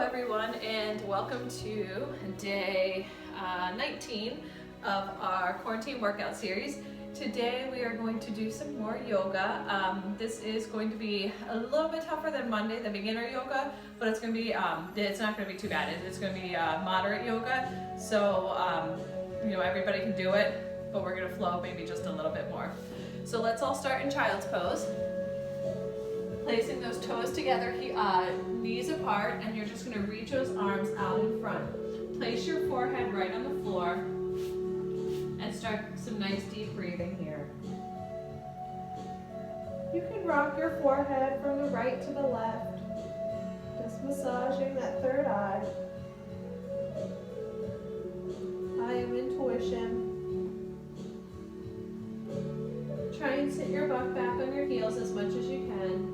everyone, and welcome to day 19 of our quarantine workout series. Today we are going to do some more yoga. This is going to be a little bit tougher than Monday, the beginner yoga, but it's going to be, it's not going to be too bad. It's going to be moderate yoga, so everybody can do it, but we're going to flow maybe just a little bit more. So let's all start in child's pose. Placing those toes together, knees apart, and you're just going to reach those arms out in front. Place your forehead right on the floor and start some nice deep breathing here. You can rock your forehead from the right to the left, just massaging that third eye. Eye of intuition. Try and sit your butt back on your heels as much as you can.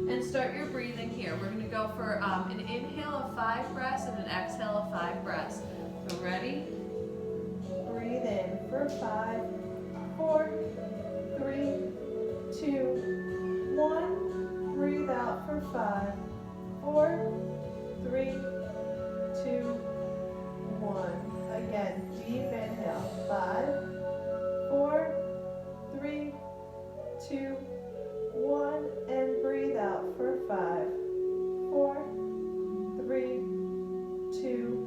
And start your breathing here. We're going to go for an inhale of 5 breaths and an exhale of 5 breaths. So ready? Breathe in for 5, 4, 3, 2, 1. Breathe out for 5, 4, 3, 2, 1. Again, deep inhale. 5, 4, 3, 2, 1, and breathe out for 5, 4, 3, 2,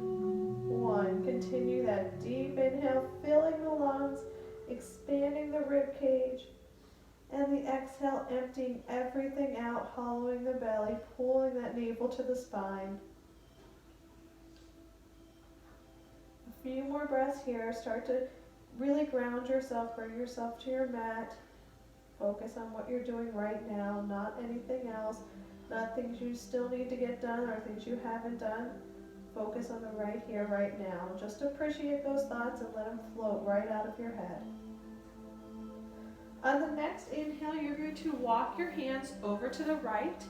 1. Continue that deep inhale, filling the lungs, expanding the rib cage, and the exhale, emptying everything out, hollowing the belly, pulling that navel to the spine. A few more breaths here. Start to really ground yourself, bring yourself to your mat. Focus on what you're doing right now, not anything else, not things you still need to get done or things you haven't done. Focus on the right here, right now. Just appreciate those thoughts and let them float right out of your head. On the next inhale, you're going to walk your hands over to the right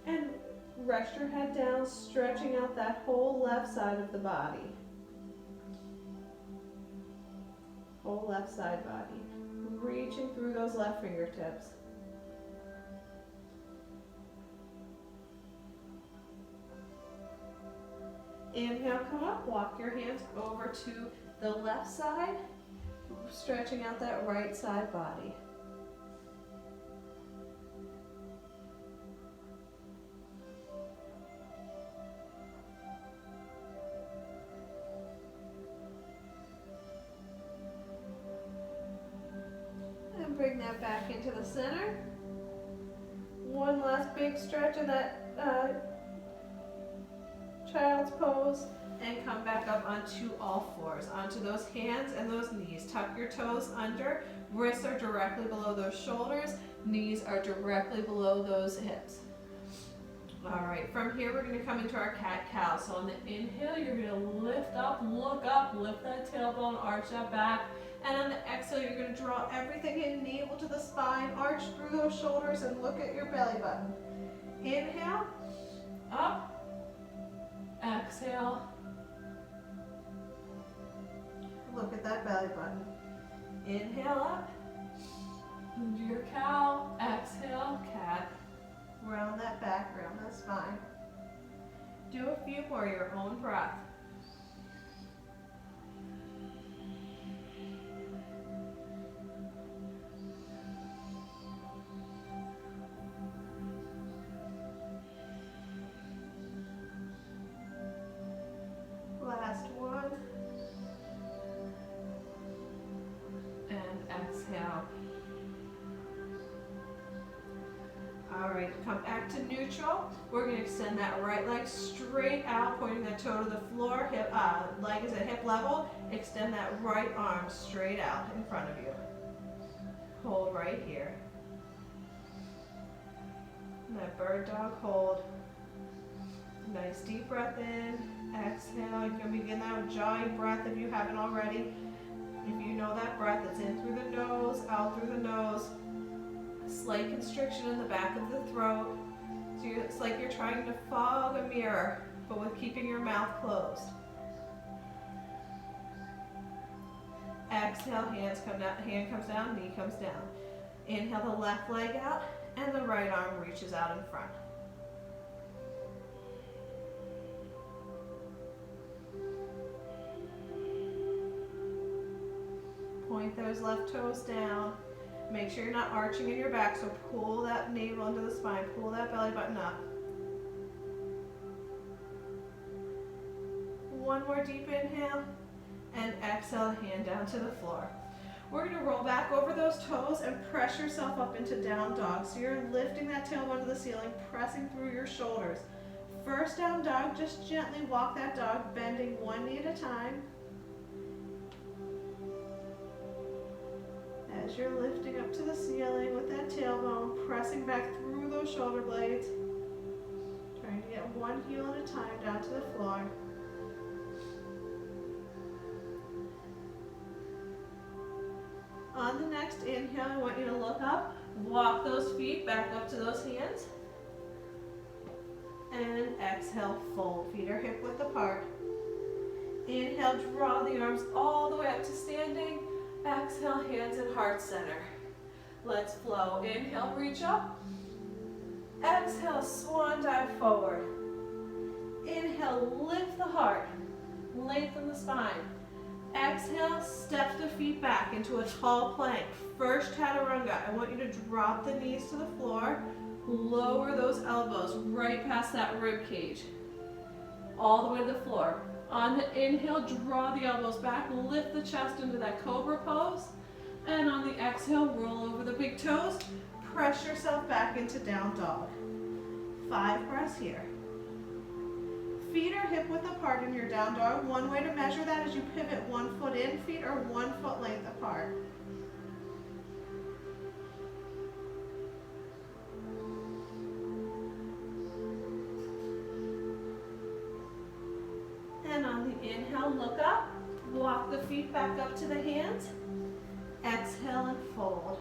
and rest your head down, stretching out that whole left side of the body. Whole left side body. Reaching through those left fingertips. Inhale, come up, walk your hands over to the left side, stretching out that right side body. Bring that back into the center. One last big stretch of that child's pose, and come back up onto all fours, onto those hands and those knees. Tuck your toes under. Wrists are directly below those shoulders. Knees are directly below those hips. All right, from here we're going to come into our cat-cow. So on the inhale, you're going to lift up, look up, lift that tailbone, arch that back. And on the exhale, you're going to draw everything in, navel to the spine, arch through those shoulders, and look at your belly button. Inhale, up, exhale, look at that belly button. Inhale up, into your cow, exhale, cat. Round that back, round that spine. Do a few more, your own breath. Last one. And exhale. All right, come back to neutral. We're going to extend that right leg straight out, pointing that toe to the floor. Leg is at hip level. Extend that right arm straight out in front of you. Hold right here. And that bird dog hold. Nice deep breath in. Exhale. You can begin that with jawing breath if you haven't already. If you know that breath, it's in through the nose, out through the nose. Slight constriction in the back of the throat. So it's like you're trying to fog a mirror, but with keeping your mouth closed. Exhale, hands come down, hand comes down, knee comes down. Inhale the left leg out, and the right arm reaches out in front. point those left toes down. Make sure you're not arching in your back, so pull that navel into the spine, pull that belly button up. One more deep inhale, and exhale, hand down to the floor. We're gonna roll back over those toes and press yourself up into down dog. So you're lifting that tailbone to the ceiling, pressing through your shoulders. First down dog, just gently walk that dog, bending one knee at a time. As you're lifting up to the ceiling with that tailbone, pressing back through those shoulder blades. Trying to get one heel at a time down to the floor. On the next inhale, I want you to look up, walk those feet back up to those hands. And exhale, fold. Feet are hip width apart. Inhale, draw the arms all the way up to standing. Exhale, hands at heart center. Let's flow. Inhale, reach up. Exhale, swan dive forward. Inhale, lift the heart. Lengthen the spine. Exhale, step the feet back into a tall plank. First chaturanga. I want you to drop the knees to the floor. Lower those elbows right past that rib cage. All the way to the floor. On the inhale, draw the elbows back, lift the chest into that cobra pose. And on the exhale, roll over the big toes. Press yourself back into down dog. 5 breaths here. Feet are hip width apart in your down dog. One way to measure that is you pivot 1 foot in, feet are 1 foot length apart. And on the inhale, look up, walk the feet back up to the hands. Exhale and fold.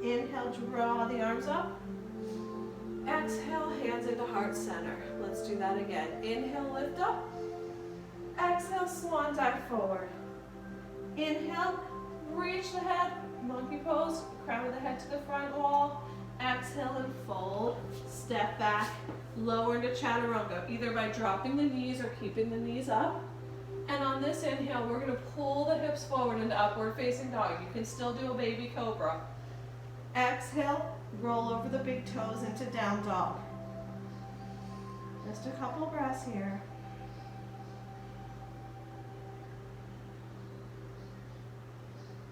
Inhale, draw the arms up. Exhale, hands into heart center. Let's do that again. Inhale, lift up. Exhale, swan dive forward. Inhale, reach the head, monkey pose, crown of the head to the front wall. Exhale and fold. Step back, lower into chaturanga, either by dropping the knees or keeping the knees up. And on this inhale, we're gonna pull the hips forward into upward facing dog. You can still do a baby cobra. Exhale, roll over the big toes into down dog. Just a couple breaths here.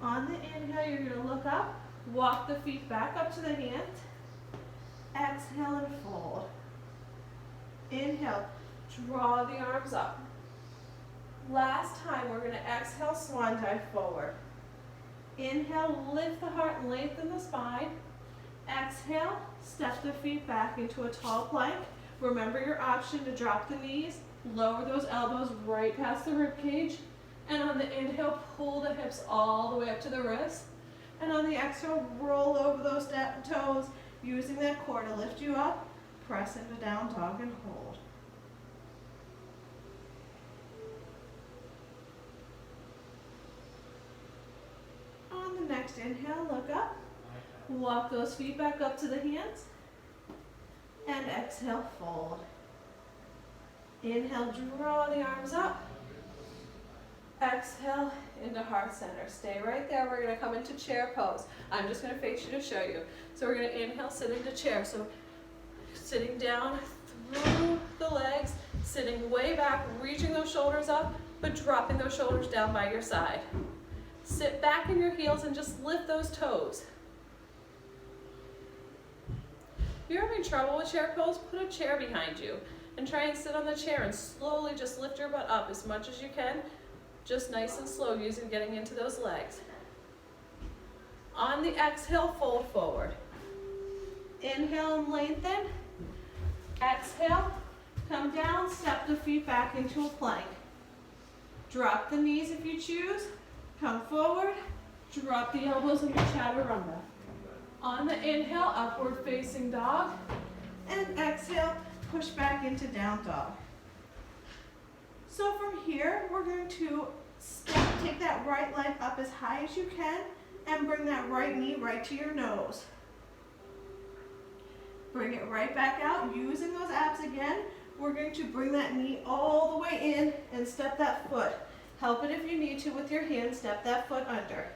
On the inhale, you're gonna look up, walk the feet back up to the hands. Exhale and fold. Inhale, draw the arms up. Last time, we're gonna exhale, swan dive forward. Inhale, lift the heart and lengthen the spine. Exhale, step the feet back into a tall plank. Remember your option to drop the knees, lower those elbows right past the rib cage. And on the inhale, pull the hips all the way up to the wrist. And on the exhale, roll over those toes, using that core to lift you up. Press into down dog and hold. On the next inhale, look up. Walk those feet back up to the hands. And exhale, fold. Inhale, draw the arms up. Exhale into heart center. Stay right there. We're going to come into chair pose. I'm just going to face you to show you. So we're going to inhale, sit into chair. So sitting down through the legs, sitting way back, reaching those shoulders up, but dropping those shoulders down by your side. Sit back in your heels and just lift those toes. If you're having trouble with chair pose, put a chair behind you and try and sit on the chair and slowly just lift your butt up as much as you can. Just nice and slow, getting into those legs. On the exhale, fold forward. Inhale and lengthen. Exhale, come down, step the feet back into a plank. Drop the knees if you choose. Come forward, drop the elbows into chaturanga. On the inhale, upward facing dog. And exhale, push back into down dog. So from here, we're going to take that right leg up as high as you can and bring that right knee right to your nose. Bring it right back out, using those abs again. We're going to bring that knee all the way in and step that foot Help it if you need to with your hand, step that foot under.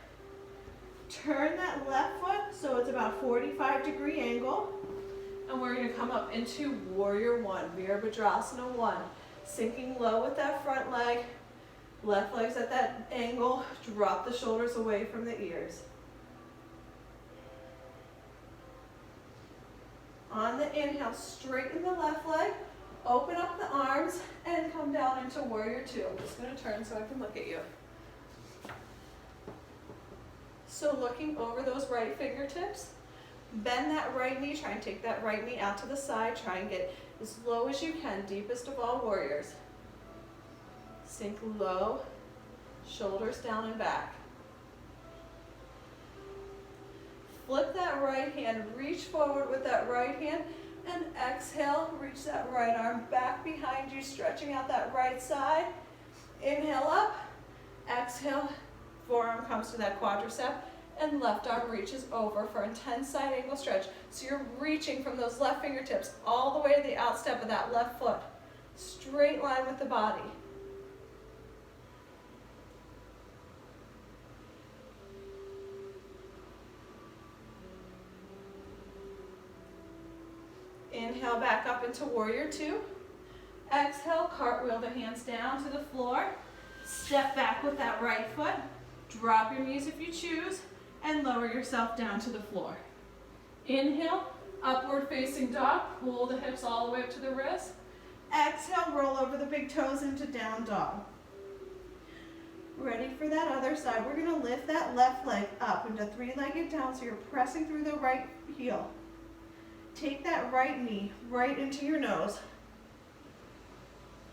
Turn that left foot so it's about 45-degree angle. And we're gonna come up into Warrior One, Virabhadrasana 1. Sinking low with that front leg, left leg's at that angle, drop the shoulders away from the ears. On the inhale, straighten the left leg, open up the arms, and come down into Warrior Two. I'm just gonna turn so I can look at you. So looking over those right fingertips, bend that right knee, try and take that right knee out to the side, try and get as low as you can, deepest of all warriors. Sink low, shoulders down and back. Flip that right hand, reach forward with that right hand, and exhale, reach that right arm back behind you, stretching out that right side. Inhale up, exhale, forearm comes to that quadricep, and left arm reaches over for a 10 side angle stretch. So you're reaching from those left fingertips all the way to the outstep of that left foot. Straight line with the body. Inhale back up into Warrior Two. Exhale, cartwheel the hands down to the floor. Step back with that right foot. Drop your knees if you choose, and lower yourself down to the floor. Inhale, upward facing dog. Pull the hips all the way up to the wrist. Exhale, roll over the big toes into down dog. Ready for that other side. We're gonna lift that left leg up into three-legged down so you're pressing through the right heel. Take that right knee right into your nose.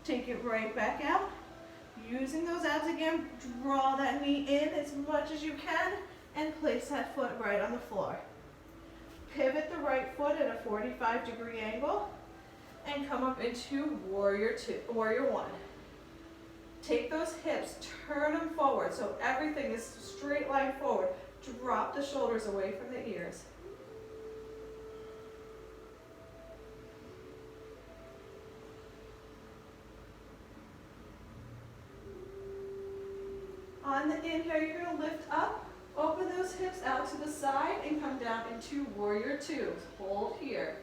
Take it right back out. Using those abs again, draw that knee in as much as you can and place that foot right on the floor. Pivot the right foot at a 45-degree angle and come up into Warrior One. Take those hips, turn them forward so everything is straight line forward. Drop the shoulders away from the ears. On the inhale, you're going to lift up, open those hips out to the side, and come down into Warrior Two. Hold here.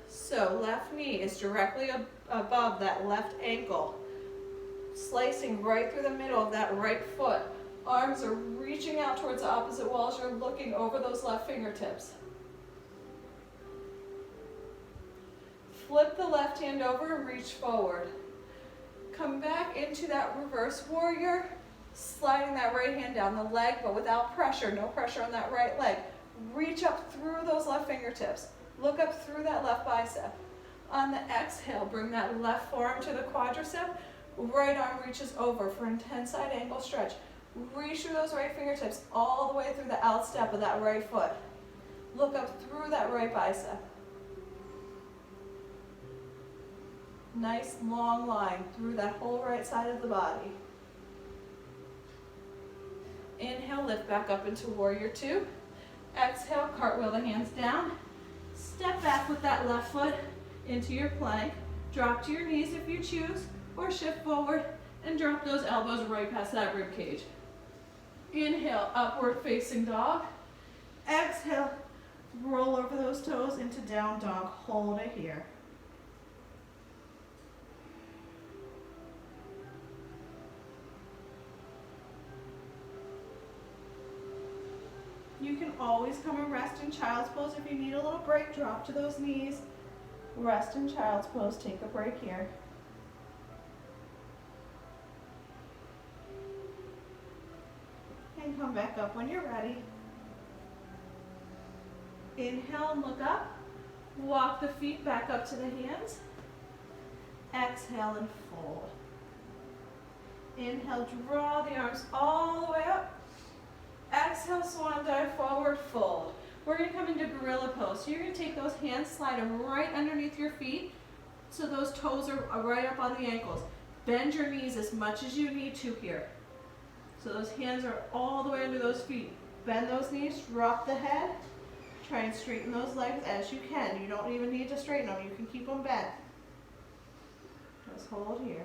So left knee is directly above that left ankle, slicing right through the middle of that right foot. Arms are reaching out towards the opposite wall as you're looking over those left fingertips. Flip the left hand over and reach forward. Come back into that reverse warrior, sliding that right hand down the leg, but without pressure, no pressure on that right leg. Reach up through those left fingertips. Look up through that left bicep. On the exhale, bring that left forearm to the quadricep. Right arm reaches over for a 10 side angle stretch. Reach through those right fingertips all the way through the outstep of that right foot. Look up through that right bicep. Nice long line through that whole right side of the body. Inhale, lift back up into Warrior Two. Exhale, cartwheel the hands down. Step back with that left foot into your plank. Drop to your knees if you choose, or shift forward and drop those elbows right past that rib cage. Inhale, upward facing dog. Exhale, roll over those toes into down dog. Hold it here. You can always come and rest in child's pose. If you need a little break, drop to those knees. Rest in child's pose. Take a break here. And come back up when you're ready. Inhale and look up. Walk the feet back up to the hands. Exhale and fold. Inhale, draw the arms all the way up. Exhale, swan dive forward, fold. We're going to come into gorilla pose. So you're going to take those hands, slide them right underneath your feet so those toes are right up on the ankles. Bend your knees as much as you need to here. So those hands are all the way under those feet. Bend those knees, drop the head. Try and straighten those legs as you can. You don't even need to straighten them. You can keep them bent. Just hold here.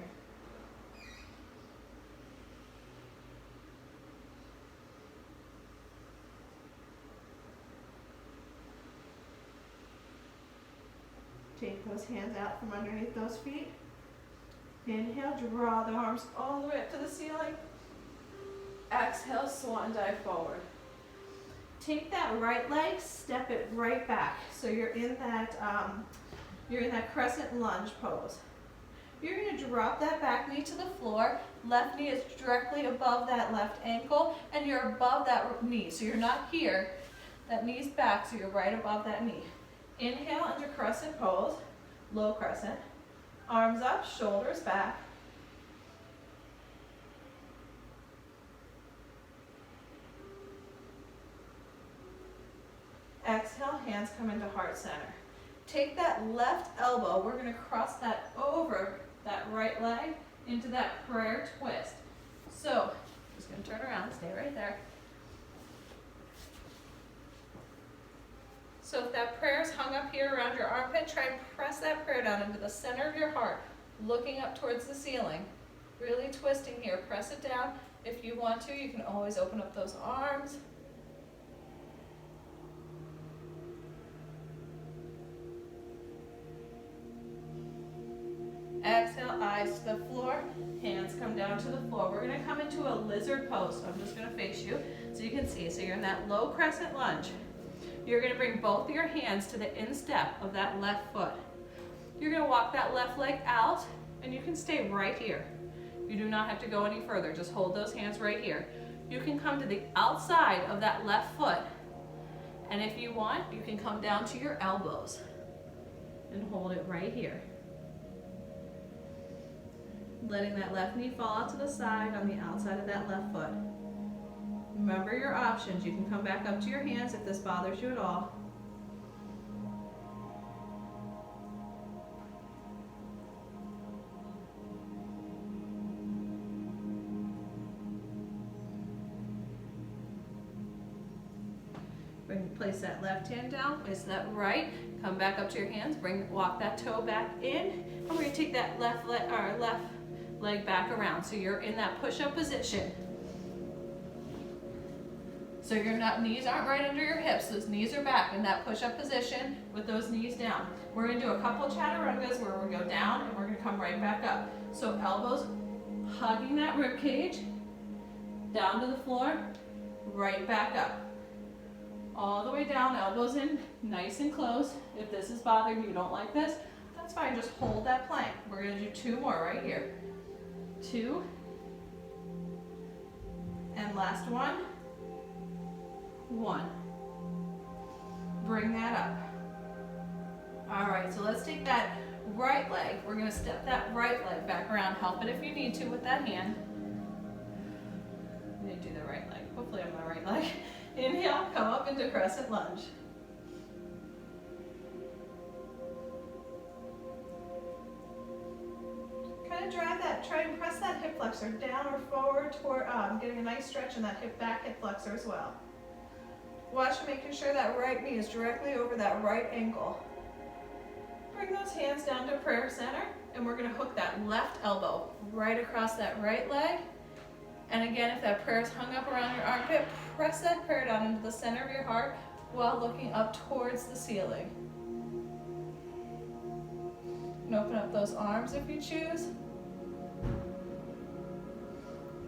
Take those hands out from underneath those feet. Inhale, draw the arms all the way up to the ceiling. Exhale, swan dive forward. Take that right leg, step it right back. So you're in that crescent lunge pose. You're going to drop that back knee to the floor. Left knee is directly above that left ankle, and you're above that knee. So you're not here. That knee's back, so you're right above that knee. Inhale into crescent pose, low crescent. Arms up, shoulders back. Exhale, hands come into heart center. Take that left elbow, we're going to cross that over that right leg into that prayer twist. So, just going to turn around, stay right there. So if that prayer is hung up here around your armpit, try and press that prayer down into the center of your heart, looking up towards the ceiling. Really twisting here, press it down. If you want to, you can always open up those arms. Exhale, eyes to the floor, hands come down to the floor. We're going to come into a lizard pose, so I'm just going to face you so you can see. So you're in that low crescent lunge. You're going to bring both of your hands to the instep of that left foot. You're going to walk that left leg out, and you can stay right here. You do not have to go any further. Just hold those hands right here. You can come to the outside of that left foot, and if you want, you can come down to your elbows and hold it right here. Letting that left knee fall out to the side on the outside of that left foot. Remember your options. You can come back up to your hands if this bothers you at all. Place that left hand down, place that right, come back up to your hands, walk that toe back in, and we're going to take that left leg back around. So you're in that push-up position. So your knees aren't right under your hips, those knees are back in that push-up position with those knees down. We're going to do a couple chaturangas where we go down and we're going to come right back up. So elbows hugging that rib cage, down to the floor, right back up. All the way down, elbows in, nice and close. If this is bothering you, don't like this, that's fine, just hold that plank. We're going to do 2 more right here. 2. And last one. 1. Bring that up. All right, so let's take that right leg. We're going to step that right leg back around. Help it if you need to with that hand. I'm going to do the right leg. Hopefully I'm the right leg. Inhale, come up into crescent lunge. Kind of drive that, try and press that hip flexor down or forward toward getting a nice stretch in that hip flexor as well. Watch making sure that right knee is directly over that right ankle. Bring those hands down to prayer center, and we're going to hook that left elbow right across that right leg. And again, if that prayer is hung up around your armpit, press that prayer down into the center of your heart while looking up towards the ceiling. And open up those arms if you choose.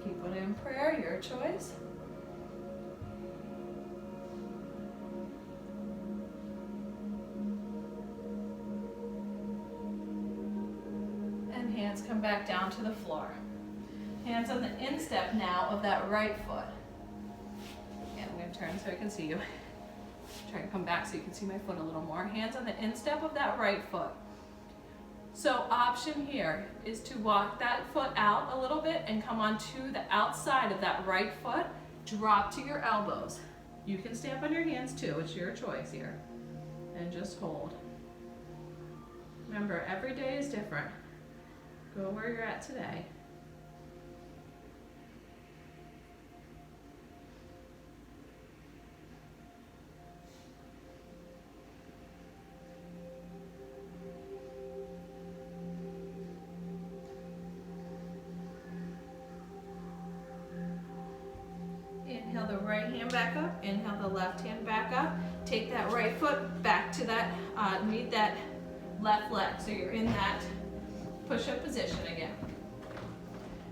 Keep it in prayer, your choice. And hands come back down to the floor. Hands on the instep now of that right foot. Yeah, I'm going to turn so I can see you. Try to come back so you can see my foot a little more. Hands on the instep of that right foot. So option here is to walk that foot out a little bit and come onto the outside of that right foot. Drop to your elbows. You can stay up on your hands too. It's your choice here. And just hold. Remember, every day is different. Go where you're at today. hand back up, inhale the left hand back up, take that right foot back to that, meet that left leg. So you're in that push-up position again.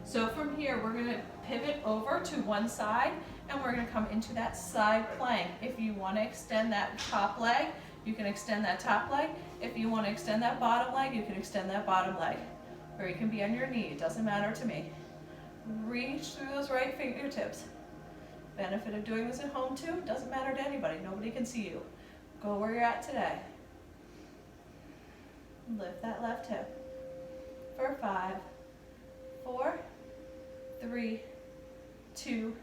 So from here, we're gonna pivot over to one side and we're gonna come into that side plank. If you wanna extend that top leg, you can extend that top leg. If you wanna extend that bottom leg, you can extend that bottom leg. Or you can be on your knee, it doesn't matter to me. Reach through those right fingertips. Benefit of doing this at home too, doesn't matter to anybody, nobody can see you. Go where you're at today. Lift that left hip. For 5, 4, 3, 2,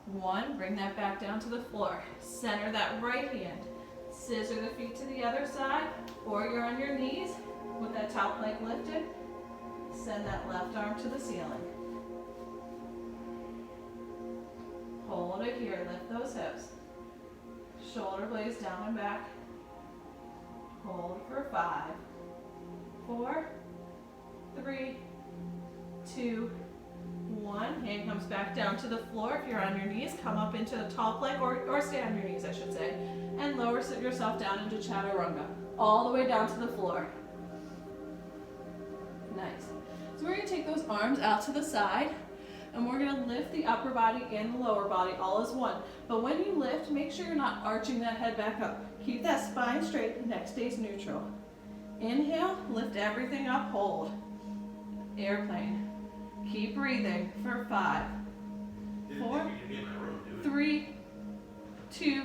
1. Bring that back down to the floor. Center that right hand. Scissor the feet to the other side, or you're on your knees with that top leg lifted. Send that left arm to the ceiling. Hold it here, lift those hips. Shoulder blades down and back. Hold for 5, 4, 3, 2, 1. Hand comes back down to the floor. If you're on your knees, come up into the top leg, or stay on your knees, I should say, and lower yourself down into chaturanga, all the way down to the floor. Nice. So we're going to take those arms out to the side, and we're going to lift the upper body and the lower body all as one. But when you lift, make sure you're not arching that head back up. Keep that spine straight, neck stays neutral. Inhale, lift everything up, hold. Airplane. Keep breathing for 5, 4, 3, 2,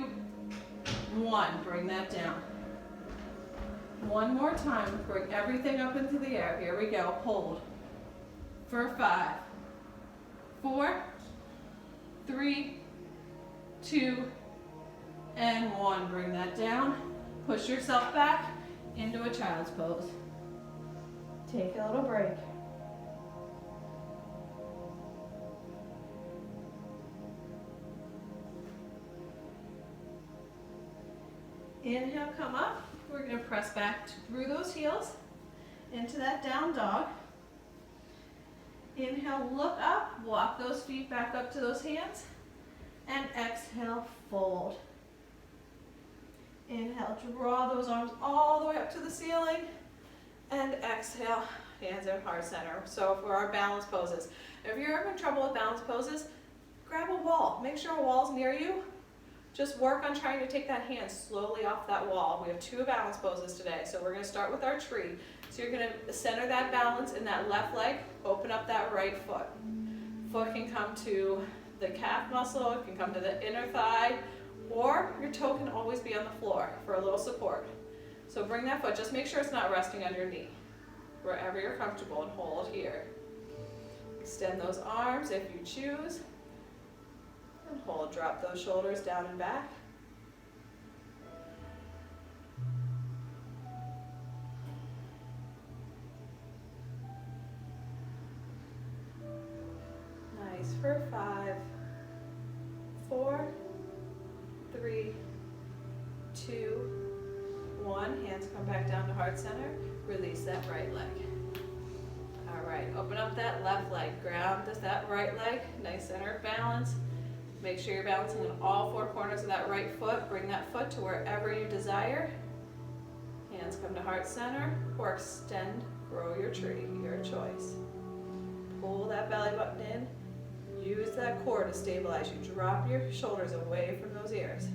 1. Bring that down. One more time, bring everything up into the air. Here we go, hold. For 5, 4, 3, 2, and 1. Bring that down. Push yourself back into a child's pose. Take a little break. Inhale, come up. We're going to press back through those heels into that down dog. Inhale, look up, walk those feet back up to those hands, and exhale, fold. Inhale, draw those arms all the way up to the ceiling, and exhale, hands at heart center. So for our balance poses, if you're having trouble with balance poses, grab a wall. Make sure a wall's near you. Just work on trying to take that hand slowly off that wall. We have 2 balance poses today, so we're going to start with our tree. So you're going to center that balance in that left leg, open up that right foot. Foot can come to the calf muscle, it can come to the inner thigh, or your toe can always be on the floor for a little support. So bring that foot, just make sure it's not resting on your knee. Wherever you're comfortable, and hold here. Extend those arms if you choose. And hold, drop those shoulders down and back. Nice, for 5, 4, 3, 2, 1. Hands come back down to heart center. Release that right leg. All right, open up that left leg. Ground that right leg. Nice center balance. Make sure you're balancing on all 4 corners of that right foot. Bring that foot to wherever you desire. Hands come to heart center, or extend, grow your tree, your choice. Pull that belly button in. Use that core to stabilize you. Drop your shoulders away from those ears.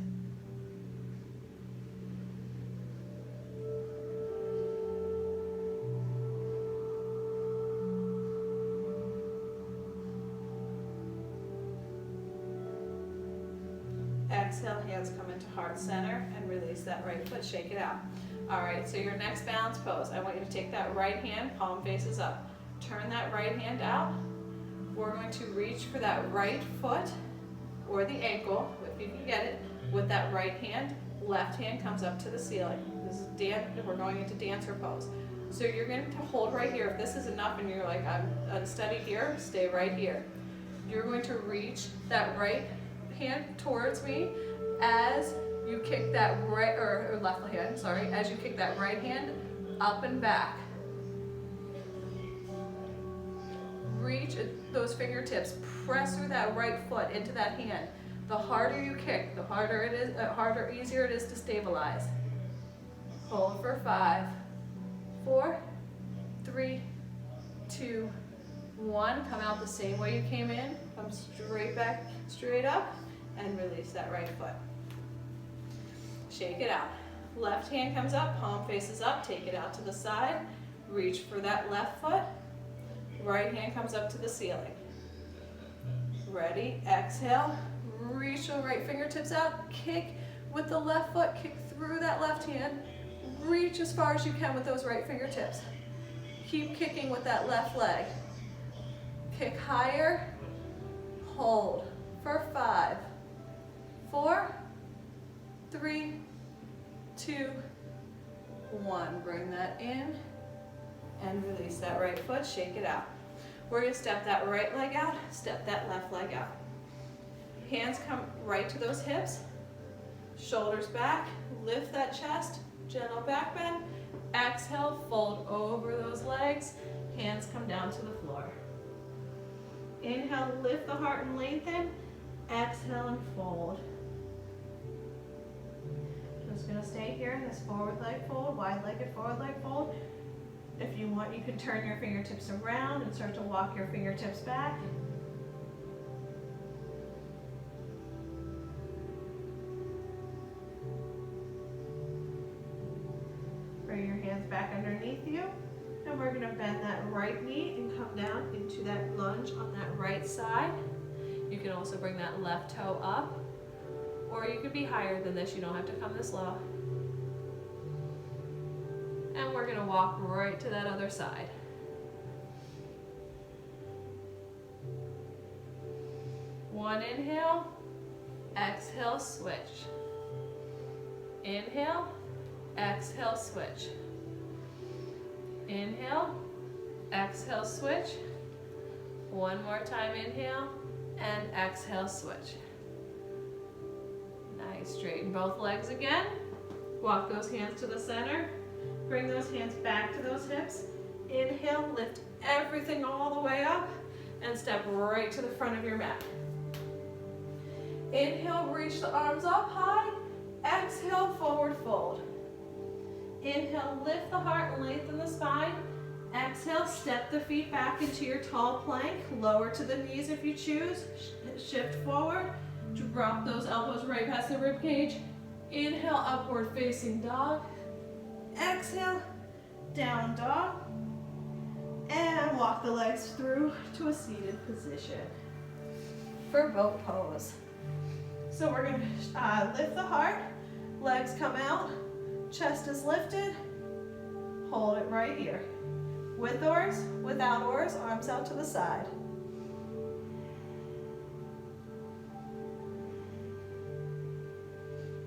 Exhale, hands come into heart center and release that right foot, shake it out. All right, so your next balance pose, I want you to take that right hand, palm faces up. Turn that right hand out. We're going to reach for that right foot or the ankle, if you can get it, with that right hand. Left hand comes up to the ceiling. This is we're going into dancer pose. So you're going to hold right here. If this is enough and you're like, I'm unsteady here, stay right here. You're going to reach that right hand towards me as you kick that right, or left hand, sorry, as you kick that right hand up and back. Reach those fingertips, press through that right foot into that hand. The harder you kick, the harder it is, easier it is to stabilize. Hold for 5, 4, 3, 2, 1. Come out the same way you came in. Come straight back, straight up, and release that right foot. Shake it out. Left hand comes up, palm faces up, take it out to the side. Reach for that left foot. Right hand comes up to the ceiling. Ready? Exhale. Reach the right fingertips out. Kick with the left foot. Kick through that left hand. Reach as far as you can with those right fingertips. Keep kicking with that left leg. Kick higher. Hold for 5, 4, 3, 2, 1. Bring that in and release that right foot. Shake it out. We're going to step that right leg out, step that left leg out. Hands come right to those hips, shoulders back, lift that chest, gentle back bend. Exhale, fold over those legs, hands come down to the floor. Inhale, lift the heart and lengthen. Exhale and fold. Just going to stay here in this forward leg fold, wide-legged forward leg fold. If you want, you can turn your fingertips around and start to walk your fingertips back. Bring your hands back underneath you. And we're going to bend that right knee and come down into that lunge on that right side. You can also bring that left toe up, or you could be higher than this. You don't have to come this low. And we're going to walk right to that other side. One inhale, exhale, switch. Inhale, exhale, switch. Inhale, exhale, switch. One more time, inhale, and exhale, switch. Nice, straighten both legs again. Walk those hands to the center. Bring those hands back to those hips. Inhale, lift everything all the way up and step right to the front of your mat. Inhale, reach the arms up high. Exhale, forward fold. Inhale, lift the heart and lengthen the spine. Exhale, step the feet back into your tall plank. Lower to the knees if you choose. Shift forward. Drop those elbows right past the rib cage. Inhale, upward facing dog. Exhale, down dog. And walk the legs through to a seated position for boat pose. So we're going to lift the heart. Legs come out. Chest is lifted. Hold it right here. With oars, without oars, arms out to the side.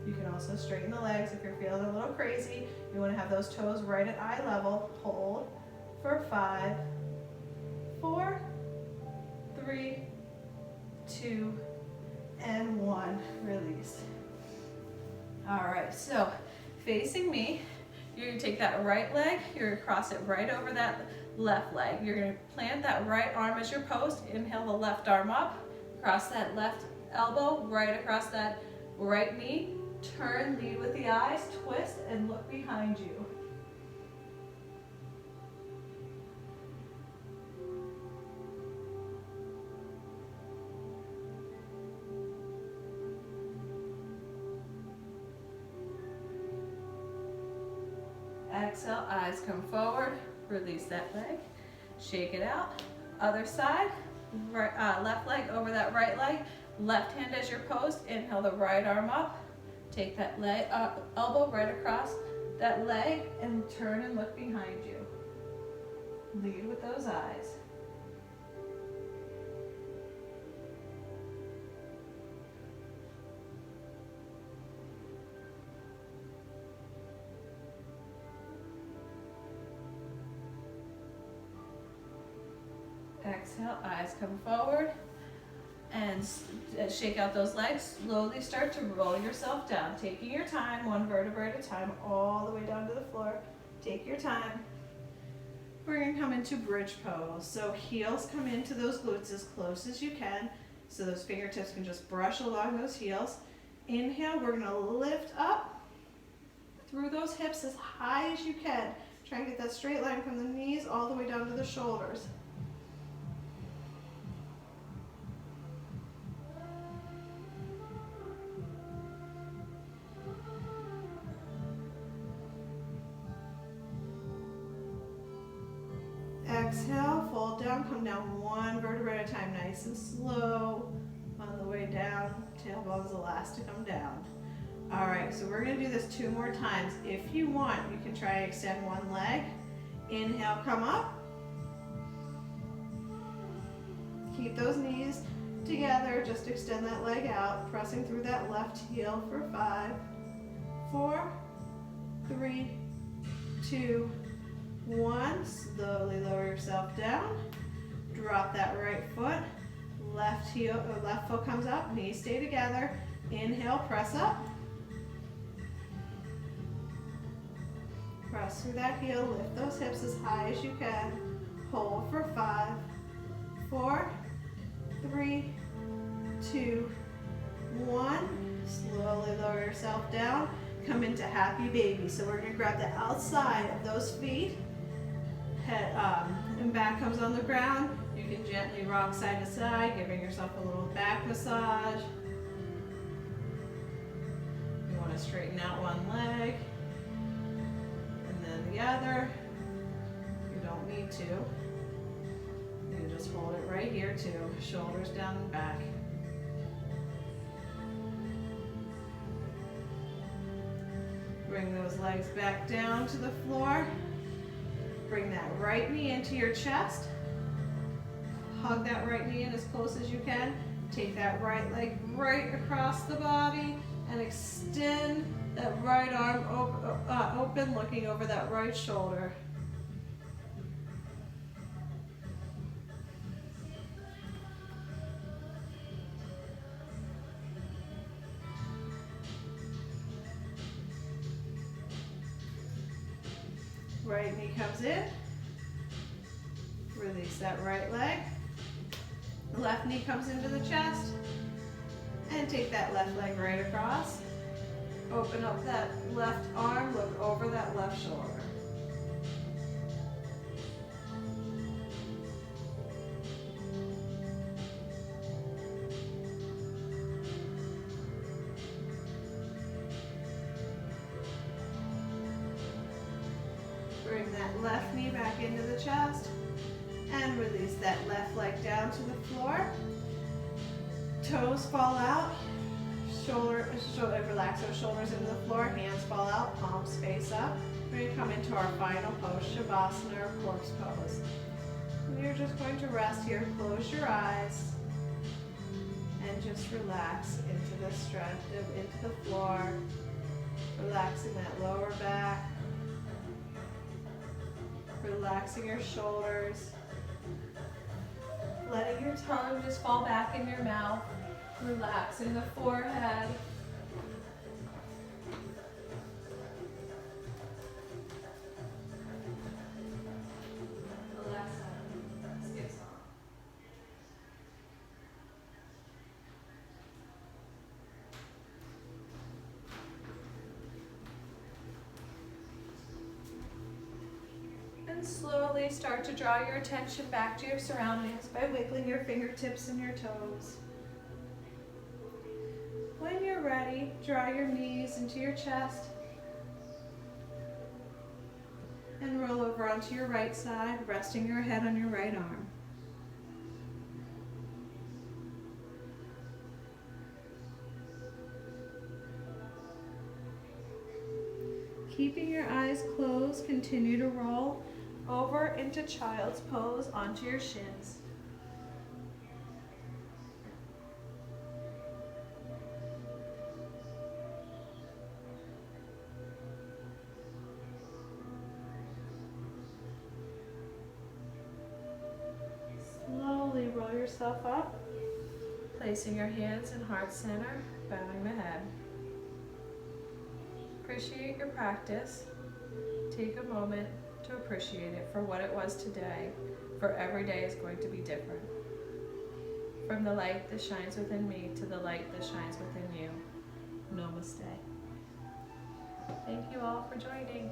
You can also straighten the legs if you're feeling a little crazy. You want to have those toes right at eye level. Hold for 5, 4, 3, 2, and 1. Release. All right, so facing me, you're going to take that right leg, you're going to cross it right over that left leg. You're going to plant that right arm as your post. Inhale the left arm up, cross that left elbow right across that right knee. Turn, lead with the eyes, twist, and look behind you. Exhale, eyes come forward, release that leg, shake it out. Other side, right, left leg over that right leg, left hand as your post. Inhale the right arm up, take that leg, elbow right across that leg, and turn and look behind you. Lead with those eyes. Exhale, eyes come forward, and shake out those legs. Slowly start to roll yourself down, taking your time, one vertebrae at a time, all the way down to the floor. Take your time. We're going to come into bridge pose. So heels come into those glutes as close as you can. so those fingertips can just brush along those heels. Inhale, we're gonna lift up through those hips as high as you can. Try and get that straight line from the knees all the way down to the shoulders. Exhale, fold down, come down one vertebrae at a time, nice and slow. On the way down, tailbone's the last to come down. All right, so we're gonna do this 2 more times. If you want, you can try and extend one leg. Inhale, come up. Keep those knees together, just extend that leg out, pressing through that left heel for 5, 4, 3, 2, 1. Slowly lower yourself down. Drop that right foot. Left heel, or left foot comes up, knees stay together. Inhale, press up. Press through that heel, lift those hips as high as you can. Hold for 5, 4, 3, 2, 1. Slowly lower yourself down. Come into happy baby. So we're gonna grab the outside of those feet. Head and back comes on the ground. You can gently rock side to side, giving yourself a little back massage. You want to straighten out one leg and then the other. You don't need to. You can just hold it right here too. Shoulders down and back. Bring those legs back down to the floor. Bring that right knee into your chest. Hug that right knee in as close as you can. Take that right leg right across the body and extend that right arm open, looking over that right shoulder. Right knee comes in. Release that right leg. Left knee comes into the chest. And take that left leg right across. Open up that left arm, look over that left shoulder. Bring that left knee back into the chest and release that left leg down to the floor. Toes fall out, relax those shoulders into the floor, hands fall out, palms face up. We're going to come into our final pose, Shavasana or corpse pose. And you're just going to rest here, close your eyes, and just relax into the stretch, into the floor, relaxing that lower back. Relaxing your shoulders, letting your tongue just fall back in your mouth, relaxing the forehead. Alexa, skip song. And slowly start to draw your attention back to your surroundings by wiggling your fingertips and your toes. When you're ready, draw your knees into your chest and roll over onto your right side, resting your head on your right arm. Keeping your eyes closed, continue to roll over into child's pose onto your shins. Slowly roll yourself up, placing your hands in heart center, bowing the head. Appreciate your practice. Take a moment to appreciate it for what it was today, for every day is going to be different. from the light that shines within me to the light that shines within you. Namaste. Thank you all for joining.